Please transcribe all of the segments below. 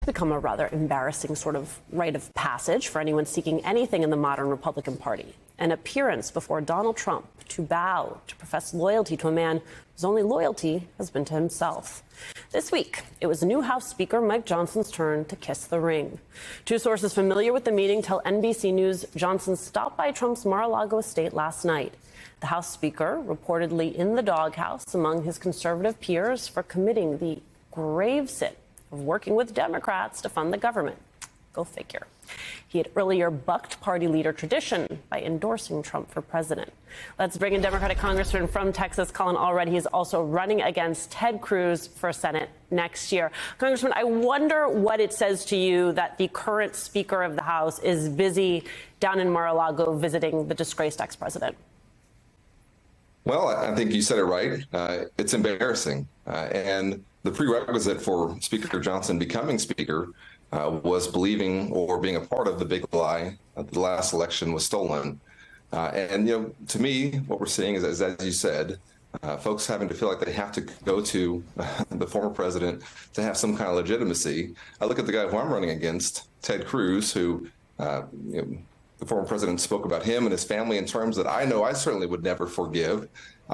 become a rather embarrassing sort of rite of passage for anyone seeking anything in the modern Republican Party. An appearance before Donald Trump to bow, to profess loyalty to a man whose only loyalty has been to himself. This week, it was new House Speaker Mike Johnson's turn to kiss the ring. Two sources familiar with the meeting tell NBC News Johnson stopped by Trump's Mar-a-Lago estate last night. The House Speaker reportedly in the doghouse among his conservative peers for committing the grave sin of working with Democrats to fund the government. Go figure. He had earlier bucked party leader tradition by endorsing Trump for president. Let's bring in Democratic Congressman from Texas, Colin Allred. He is also running against Ted Cruz for Senate next year. Congressman, I wonder what it says to you that the current Speaker of the House is busy down in Mar-a-Lago visiting the disgraced ex-president. Well, I think you said it right. It's embarrassing. And the prerequisite for Speaker Johnson becoming Speaker was believing or being a part of the big lie that the last election was stolen. And to me, what we're seeing is, as you said, folks having to feel like they have to go to the former president to have some kind of legitimacy. I look at the guy who I'm running against, Ted Cruz, who the former president spoke about him and his family in terms that I know I certainly would never forgive.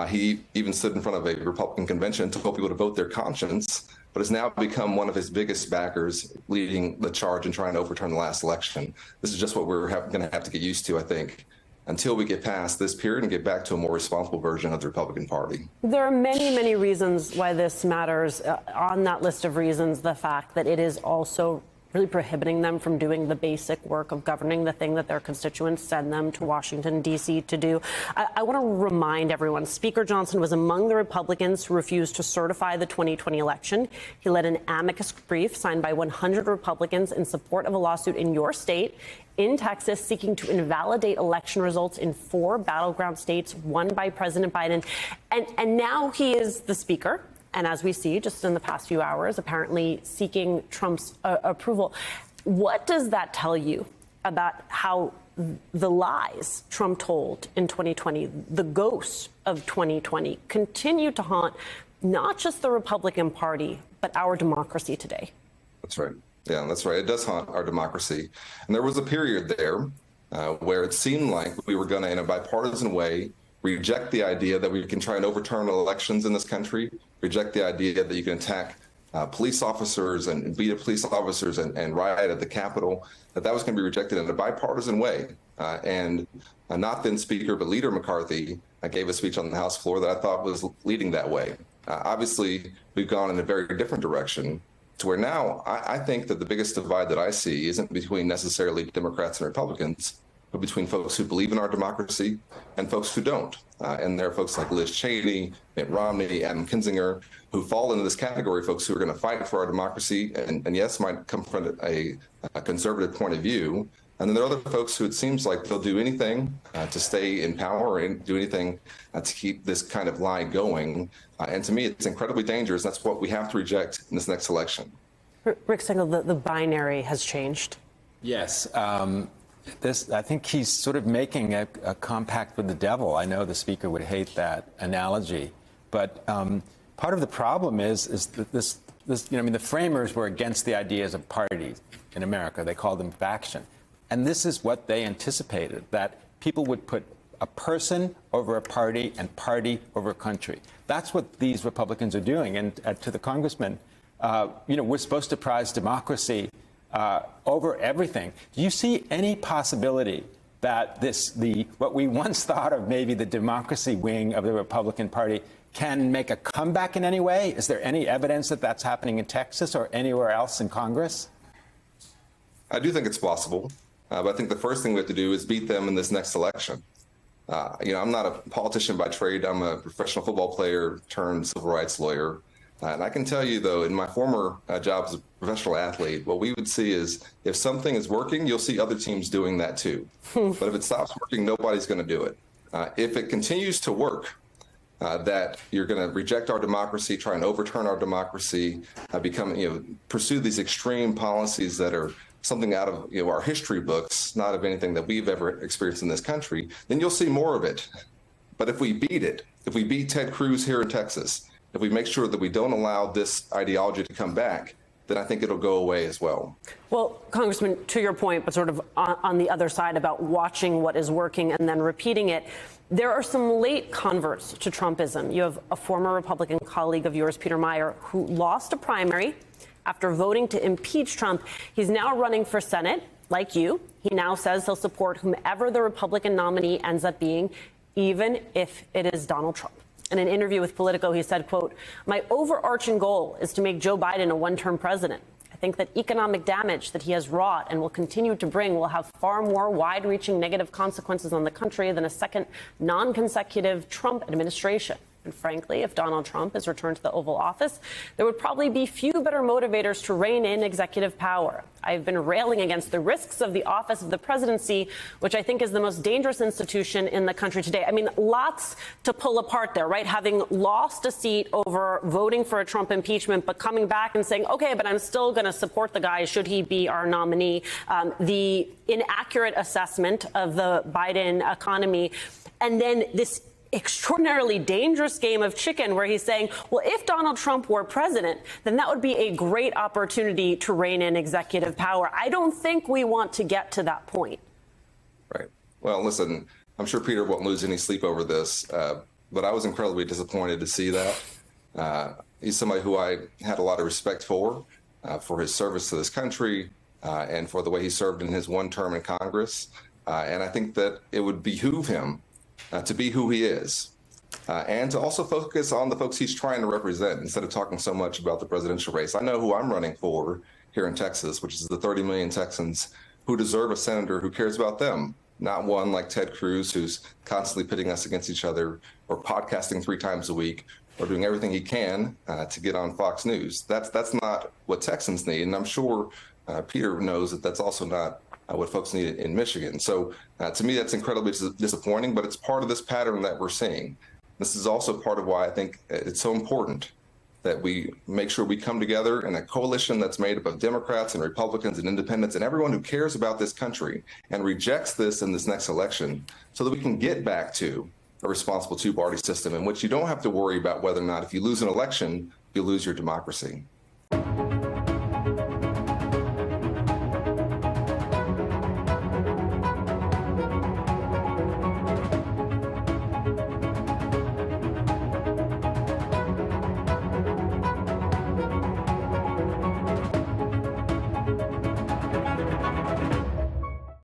He even stood in front of a Republican convention to told people to vote their conscience, but has now become one of his biggest backers, leading the charge and trying to overturn the last election. This is just what we're going to have to get used to, I think, until we get past this period and get back to a more responsible version of the Republican Party. There are many, many reasons why this matters. On that list of reasons, the fact that it is also really prohibiting them from doing the basic work of governing, the thing that their constituents send them to Washington, D.C. to do. I want to remind everyone, Speaker Johnson was among the Republicans who refused to certify the 2020 election. He led an amicus brief signed by 100 Republicans in support of a lawsuit in your state, in Texas, seeking to invalidate election results in 4 battleground states won by President Biden. And now he is the Speaker. And as we see just in the past few hours, apparently seeking Trump's approval. What does that tell you about how the lies Trump told in 2020, the ghosts of 2020, continue to haunt not just the Republican Party, but our democracy today? That's right. Yeah, that's right. It does haunt our democracy. And there was a period there where it seemed like we were going to, in a bipartisan way, reject the idea that we can try and overturn elections in this country, reject the idea that you can attack police officers and beat up police officers and riot at the Capitol, that was going to be rejected in a bipartisan way. And not then Speaker, but Leader McCarthy gave a speech on the House floor that I thought was leading that way. Obviously, we've gone in a very different direction to where now I think that the biggest divide that I see isn't between necessarily Democrats and Republicans, but between folks who believe in our democracy and folks who don't. And there are folks like Liz Cheney, Mitt Romney, Adam Kinzinger, who fall into this category, folks who are going to fight for our democracy and yes, might come from a conservative point of view. And then there are other folks who it seems like they'll do anything to stay in power and do anything to keep this kind of lie going. And to me, it's incredibly dangerous. That's what we have to reject in this next election. Rick Stengel, the binary has changed. Yes. I think he's sort of making a compact with the devil. I know the Speaker would hate that analogy, but part of the problem is that this the framers were against the ideas of parties in America. They called them faction. And this is what they anticipated, that people would put a person over a party and party over a country. That's what these Republicans are doing. And to the congressman, we're supposed to prize democracy over everything. Do you see any possibility that what we once thought of maybe the democracy wing of the Republican Party can make a comeback in any way? Is there any evidence that that's happening in Texas or anywhere else in Congress? I do think it's possible, but I think the first thing we have to do is beat them in this next election. I'm not a politician by trade. I'm a professional football player turned civil rights lawyer. And I can tell you, though, in my former job as a professional athlete, what we would see is if something is working, you'll see other teams doing that, too. But if it stops working, nobody's going to do it. If it continues to work, that you're going to reject our democracy, try and overturn our democracy, pursue these extreme policies that are something out of our history books, not of anything that we've ever experienced in this country, then you'll see more of it. But if we beat it, if we beat Ted Cruz here in Texas, if we make sure that we don't allow this ideology to come back, then I think it'll go away as well. Well, Congressman, to your point, but sort of on the other side about watching what is working and then repeating it, there are some late converts to Trumpism. You have a former Republican colleague of yours, Peter Meijer, who lost a primary after voting to impeach Trump. He's now running for Senate, like you. He now says he'll support whomever the Republican nominee ends up being, even if it is Donald Trump. In an interview with Politico, he said, quote, "My overarching goal is to make Joe Biden a one-term president. I think that economic damage that he has wrought and will continue to bring will have far more wide-reaching negative consequences on the country than a second non-consecutive Trump administration. And frankly, if Donald Trump is returned to the Oval Office, there would probably be few better motivators to rein in executive power. I've been railing against the risks of the office of the presidency, which I think is the most dangerous institution in the country today." I mean, lots to pull apart there, right? Having lost a seat over voting for a Trump impeachment, but coming back and saying, OK, but I'm still going to support the guy should he be our nominee. The inaccurate assessment of the Biden economy. And then this extraordinarily dangerous game of chicken where he's saying, well, if Donald Trump were president, then that would be a great opportunity to rein in executive power. I don't think we want to get to that point. Right. Well, listen, I'm sure Peter won't lose any sleep over this, but I was incredibly disappointed to see that. He's somebody who I had a lot of respect for his service to this country and for the way he served in his one term in Congress. And I think that it would behoove him to be who he is, and to also focus on the folks he's trying to represent instead of talking so much about the presidential race. I know who I'm running for here in Texas, which is the 30 million Texans who deserve a senator who cares about them, not one like Ted Cruz, who's constantly pitting us against each other or podcasting 3 times a week or doing everything he can to get on Fox News. That's not what Texans need. And I'm sure Peter knows that that's also not what folks need in Michigan. So to me, that's incredibly disappointing, but it's part of this pattern that we're seeing. This is also part of why I think it's so important that we make sure we come together in a coalition that's made up of Democrats and Republicans and independents and everyone who cares about this country and rejects this in this next election so that we can get back to a responsible 2-party system in which you don't have to worry about whether or not if you lose an election, you lose your democracy.